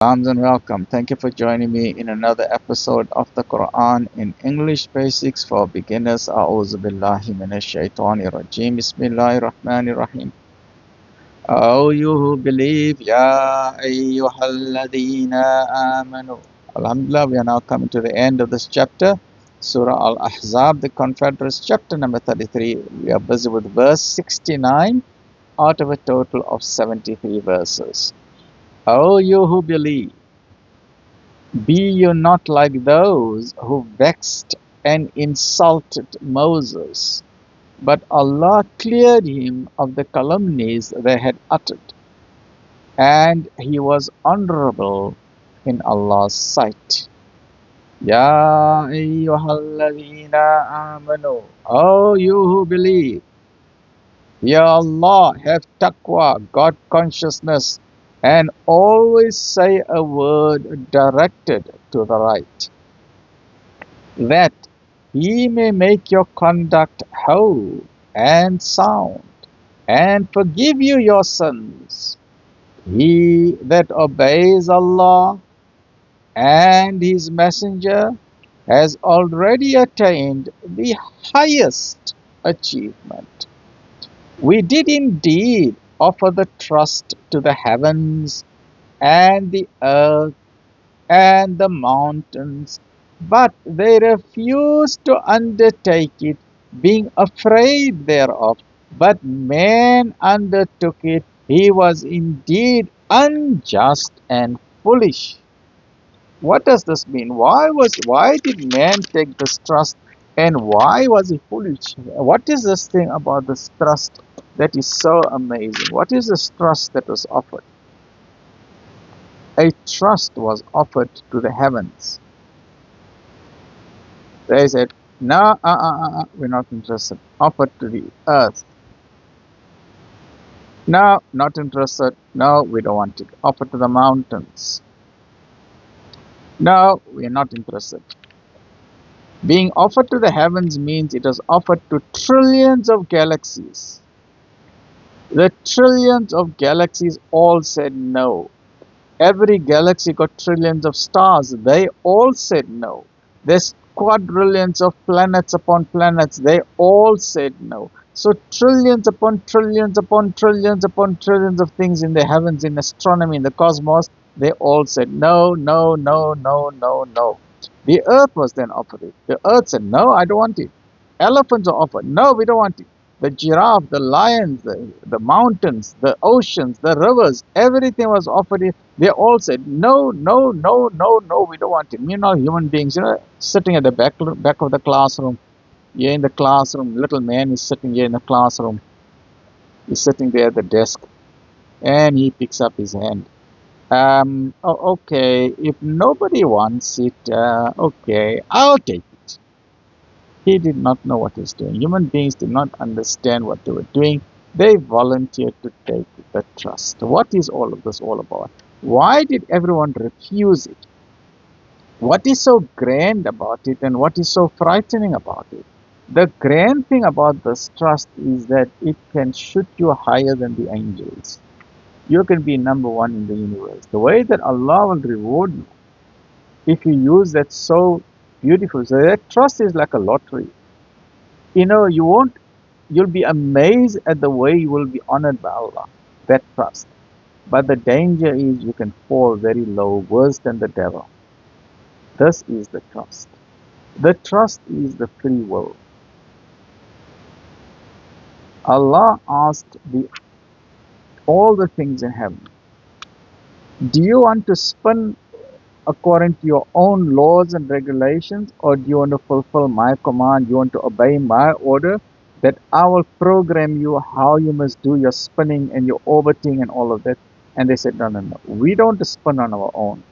Salams and welcome. Thank you for joining me in another episode of the Quran in English Basics for Beginners. A'udhu billahi minash shaitani rajim. Bismillahir rahmanir rahim. O you who believe, Ya ayyuhalladhina amanu. Alhamdulillah, we are now coming to the end of this chapter. Surah Al-Ahzab, the Confederates, chapter number 33. We are busy with verse 69 out of a total of 73 verses. O you who believe, be you not like those who vexed and insulted Moses, but Allah cleared him of the calumnies they had uttered, and he was honorable in Allah's sight. Ya ayyuhalladhina amanu, O you who believe, Ya Allah, have taqwa, God consciousness, and always say a word directed to the right, that He may make your conduct whole and sound, and forgive you your sins. He that obeys Allah and His Messenger has already attained the highest achievement. We did indeed offer the trust to the heavens and the earth and the mountains, but they refused to undertake it, being afraid thereof. But man undertook it. He was indeed unjust and foolish. What does this mean? Why did man take this trust, and why was he foolish? What is this thing about this trust that is so amazing? What is this trust that was offered? A trust was offered to the heavens. They said, no, we're not interested. Offered to the earth. No, not interested. No, we don't want it. Offered to the mountains. No, we are not interested. Being offered to the heavens means it was offered to trillions of galaxies. The trillions of galaxies all said no. Every galaxy got trillions of stars. They all said no. There's quadrillions of planets upon planets. They all said no. So trillions upon trillions upon trillions upon trillions of things in the heavens, in astronomy, in the cosmos, they all said no, no, no, no, no, no. The earth was then offered. The earth said, no, I don't want it. Elephants are offered. No, we don't want it. The giraffe, the lions, the mountains, the oceans, the rivers, everything was offered. They all said, no, no, no, no, no, we don't want it. Meanwhile, human beings, sitting at the back of the classroom. Here in the classroom, little man is sitting here in the classroom. He's sitting there at the desk, and he picks up his hand. Okay, if nobody wants it, okay, I'll take it. He did not know what he was doing. Human beings did not understand what they were doing. They volunteered to take the trust. What is all of this all about? Why did everyone refuse it? What is so grand about it, and what is so frightening about it? The grand thing about this trust is that it can shoot you higher than the angels. You can be number one in the universe. The way that Allah will reward you if you use that so beautiful. So that trust is like a lottery. You'll be amazed at the way you will be honored by Allah. That trust. But the danger is you can fall very low, worse than the devil. This is the trust. The trust is the free will. Allah asked all the things in heaven, do you want to spin according to your own laws and regulations, or do you want to fulfill my command? You want to obey my order, that I will program you how you must do your spinning and your orbiting and all of that? And they said, no, no, no, we don't spin on our own.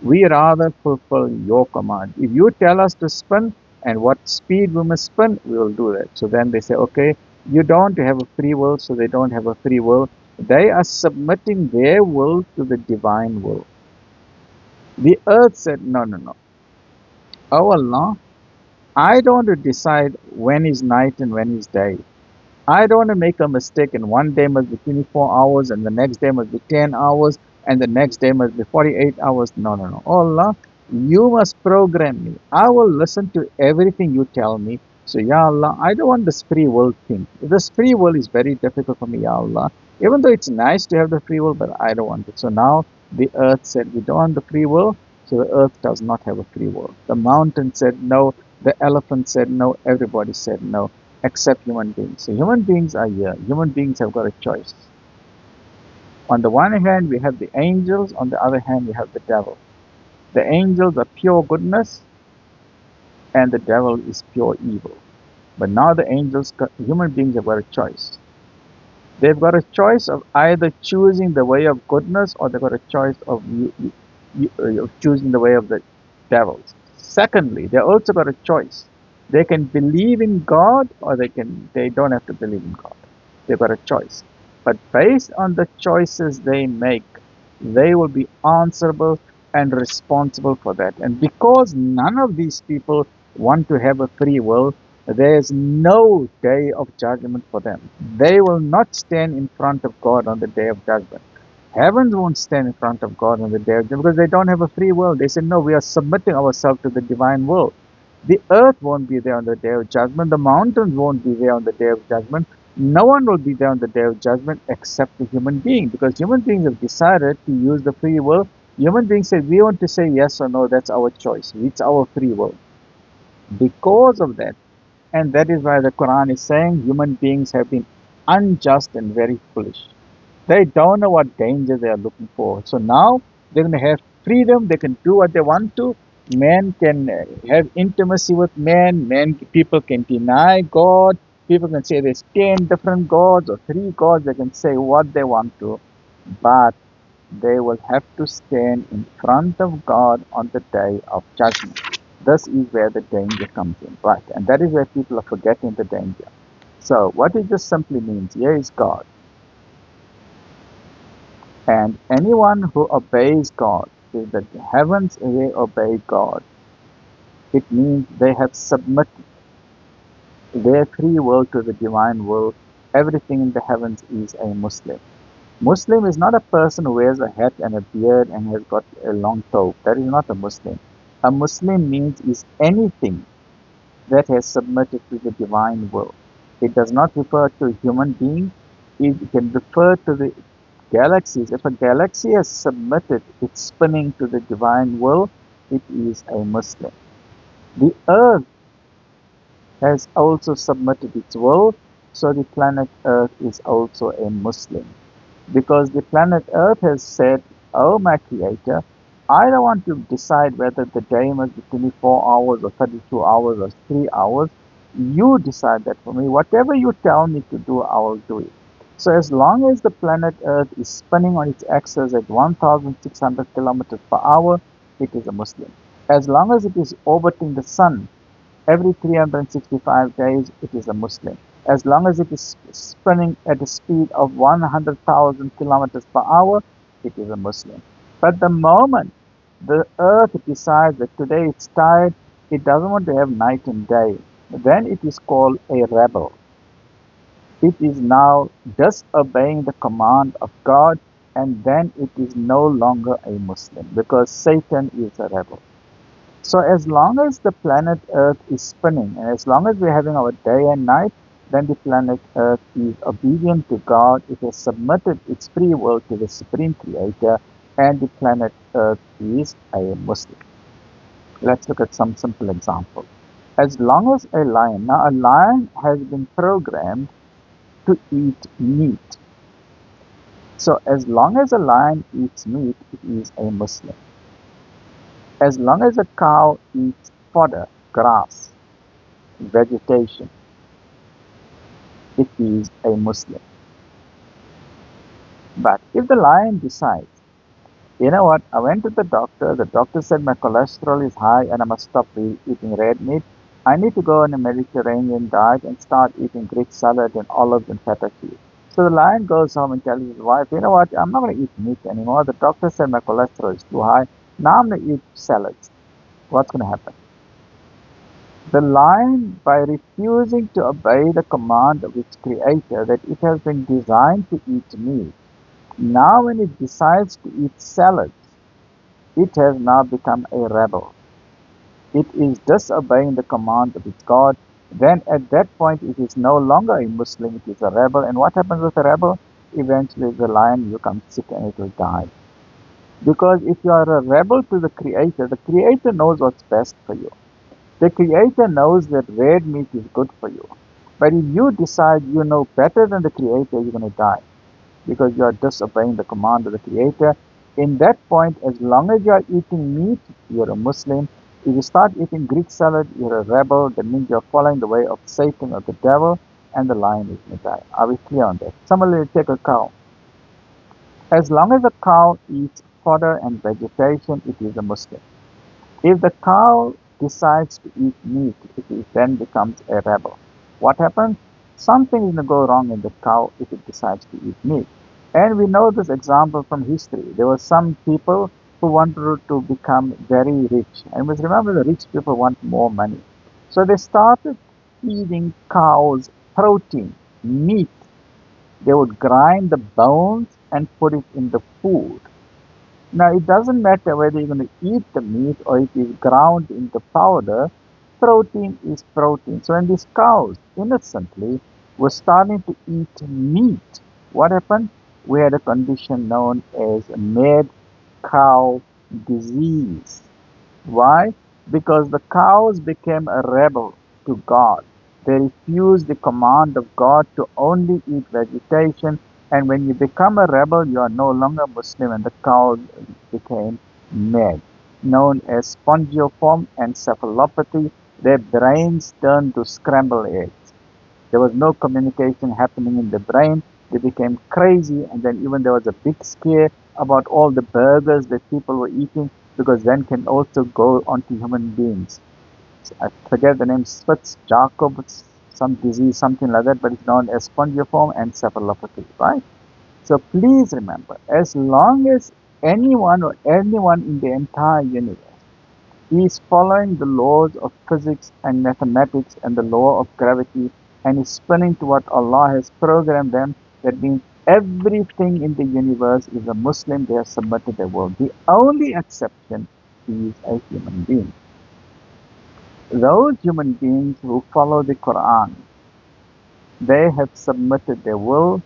We rather fulfill your command. If you tell us to spin and what speed we must spin, we will do that. So then they say, okay, you don't have a free will, so they don't have a free will. They are submitting their will to the divine will. The earth said, no, no, no. Oh Allah, I don't want to decide when is night and when is day. I don't want to make a mistake and one day must be 24 hours and the next day must be 10 hours and the next day must be 48 hours. No, no, no. Oh Allah, you must program me. I will listen to everything you tell me. So, Ya Allah, I don't want this free will thing. This free will is very difficult for me, Ya Allah. Even though it's nice to have the free will, but I don't want it. So now the earth said, we don't want the free will. So the earth does not have a free will. The mountain said no. The elephant said no. Everybody said no, except human beings. So human beings are here. Human beings have got a choice. On the one hand, we have the angels. On the other hand, we have the devil. The angels are pure goodness, and the devil is pure evil. But now the angels, human beings have got a choice. They've got a choice of either choosing the way of goodness, or they've got a choice of choosing the way of the devils. Secondly, they also got a choice. They can believe in God, or they don't have to believe in God. They've got a choice. But based on the choices they make, they will be answerable and responsible for that. And because none of these people want to have a free will, there is no day of judgment for them. They will not stand in front of God on the day of judgment. Heavens won't stand in front of God on the day of judgment because they don't have a free will. They say, no, we are submitting ourselves to the divine will. The earth won't be there on the day of judgment. The mountains won't be there on the day of judgment. No one will be there on the day of judgment except the human being, because human beings have decided to use the free will. Human beings say, we want to say yes or no, that's our choice. It's our free will. Because of that, and that is why the Quran is saying human beings have been unjust and very foolish. They don't know what danger they are looking for. So now they're going to have freedom. They can do what they want to. Men can have intimacy with men. People can deny God. People can say there's 10 different gods or 3 gods. They can say what they want to. But they will have to stand in front of God on the day of judgment. This is where the danger comes in, right? And that is where people are forgetting the danger. So what it just simply means, here is God. And anyone who obeys God, is that the heavens, they obey God. It means they have submitted their free will to the divine will. Everything in the heavens is a Muslim. Muslim is not a person who wears a hat and a beard and has got a long toe. That is not a Muslim. A Muslim means is anything that has submitted to the divine will. It does not refer to a human being. It can refer to the galaxies. If a galaxy has submitted its spinning to the divine will, it is a Muslim. The earth has also submitted its will, so the planet Earth is also a Muslim. Because the planet Earth has said, oh my creator, I don't want to decide whether the day must be 24 hours or 32 hours or 3 hours. You decide that for me. Whatever you tell me to do, I will do it. So as long as the planet Earth is spinning on its axis at 1,600 kilometers per hour, it is a Muslim. As long as it is orbiting the sun every 365 days, it is a Muslim. As long as it is spinning at a speed of 100,000 kilometers per hour, it is a Muslim. But the moment the earth decides that today it's tired, it doesn't want to have night and day, then it is called a rebel. It is now disobeying the command of God, and then it is no longer a Muslim, because Satan is a rebel. So as long as the planet Earth is spinning, and as long as we're having our day and night, then the planet Earth is obedient to God. It has submitted its free will to the Supreme Creator, and the planet Earth is a Muslim. Let's look at some simple example. As long as a lion, now a lion has been programmed to eat meat. So as long as a lion eats meat, it is a Muslim. As long as a cow eats fodder, grass, vegetation, it is a Muslim. But if the lion decides, you know what, I went to the doctor said my cholesterol is high and I must stop eating red meat. I need to go on a Mediterranean diet and start eating Greek salad and olives and feta cheese. So the lion goes home and tells his wife, you know what, I'm not going to eat meat anymore. The doctor said my cholesterol is too high. Now I'm going to eat salads. What's going to happen? The lion, by refusing to obey the command of its creator that it has been designed to eat meat, Now when it decides to eat salads, it has now become a rebel. It is disobeying the command of its God. Then at that point it is no longer a Muslim, it is a rebel. And what happens with a rebel? Eventually the lion becomes sick and it will die. Because if you are a rebel to the Creator knows what's best for you. The Creator knows that red meat is good for you. But if you decide you know better than the Creator, you're going to die because you are disobeying the command of the Creator. In that point, as long as you are eating meat, you're a Muslim. If you start eating Greek salad, you're a rebel. That means you're following the way of Satan or the devil, and the lion is going to die. Are we clear on that? Similarly, take a cow. As long as the cow eats fodder and vegetation, it is a Muslim. If the cow decides to eat meat, then becomes a rebel. What happens? Something is going to go wrong in the cow if it decides to eat meat. And we know this example from history. There were some people who wanted to become very rich. And we remember the rich people want more money. So they started feeding cows protein, meat. They would grind the bones and put it in the food. Now, it doesn't matter whether you're going to eat the meat or it is ground into powder, protein is protein. So, when these cows innocently were starting to eat meat, what happened? We had a condition known as mad cow disease. Why? Because the cows became a rebel to God. They refused the command of God to only eat vegetation. And when you become a rebel, you are no longer Muslim, and the cows became mad, known as spongiform encephalopathy. Their brains turned to scrambled eggs. There was no communication happening in the brain. They became crazy, and then even there was a big scare about all the burgers that people were eating because then can also go onto human beings. I forget the name, Spitz, Jacob, some disease, something like that, but it's known as spongiform encephalopathy, right? So please remember, as long as anyone in the entire universe he is following the laws of physics and mathematics and the law of gravity and is spinning to what Allah has programmed them. That means everything in the universe is a Muslim. They have submitted their will. The only exception is a human being. Those human beings who follow the Quran, they have submitted their will,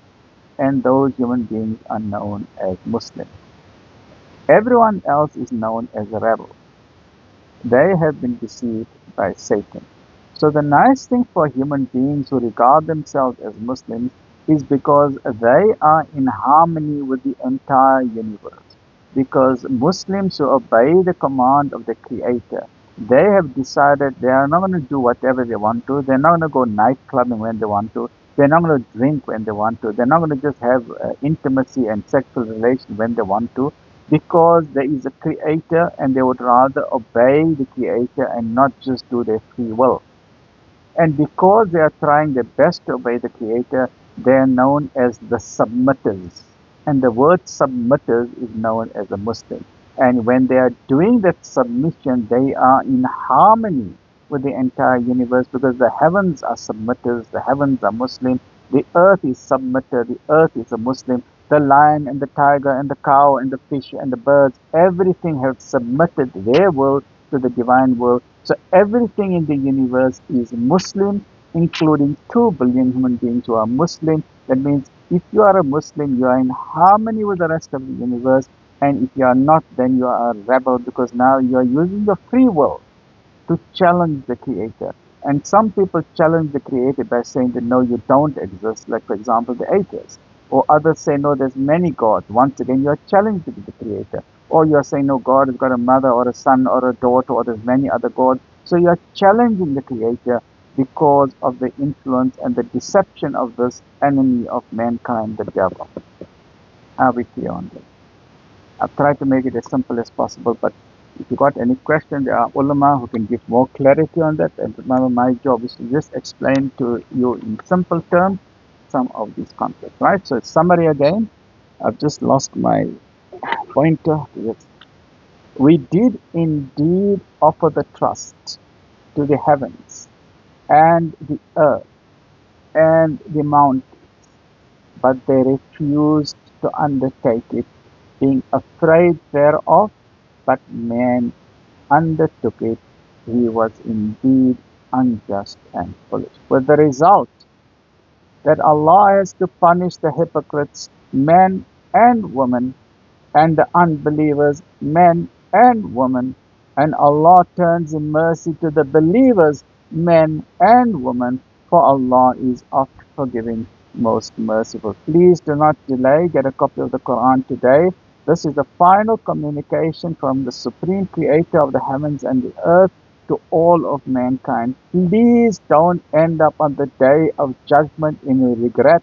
and those human beings are known as Muslims. Everyone else is known as a rebel. They have been deceived by Satan. So the nice thing for human beings who regard themselves as Muslims is because they are in harmony with the entire universe. Because Muslims who obey the command of the Creator, they have decided they are not going to do whatever they want to. They're not going to go night clubbing when they want to. They're not going to drink when they want to. They're not going to just have intimacy and sexual relations when they want to because there is a Creator and they would rather obey the Creator and not just do their free will. And because they are trying their best to obey the Creator, they are known as the submitters. And the word submitters is known as a Muslim. And when they are doing that submission, they are in harmony with the entire universe because the heavens are submitters, the heavens are Muslim, the earth is submitter, the earth is a Muslim, the lion and the tiger and the cow and the fish and the birds, everything have submitted their will to the divine will. So everything in the universe is Muslim, including 2 billion human beings who are Muslim. That means if you are a Muslim, you are in harmony with the rest of the universe. And if you are not, then you are a rebel because now you are using your free will to challenge the Creator. And some people challenge the Creator by saying that no, you don't exist, like for example the atheists. Or others say no, there's many gods. Once again, you are challenging the Creator. Or you are saying no, God has got a mother or a son or a daughter or there's many other gods. So you are challenging the Creator because of the influence and the deception of this enemy of mankind, the devil. Are we clear on that? I've tried to make it as simple as possible, but if you got any question, there are ulama who can give more clarity on that. And remember, my job is to just explain to you in simple terms some of these concepts, right? So, summary again. I've just lost my pointer. Yes. We did indeed offer the trust to the heavens and the earth and the mountains, but they refused to undertake it, being afraid thereof, but man undertook it. He was indeed unjust and foolish. With the result that Allah has to punish the hypocrites, men and women, and the unbelievers, men and women, and Allah turns in mercy to the believers, men and women, for Allah is oft forgiving, most merciful. Please do not delay. Get a copy of the Quran today. This is the final communication from the Supreme Creator of the heavens and the earth to all of mankind. Please don't end up on the day of judgment in regret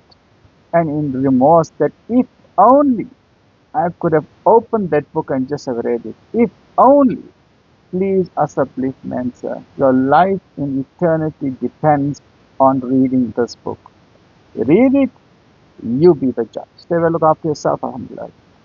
and in remorse that if only I could have opened that book and just have read it. If only. Please, as a policeman, sir, your life in eternity depends on reading this book. Read it, you be the judge. Stay well, look after yourself, alhamdulillah.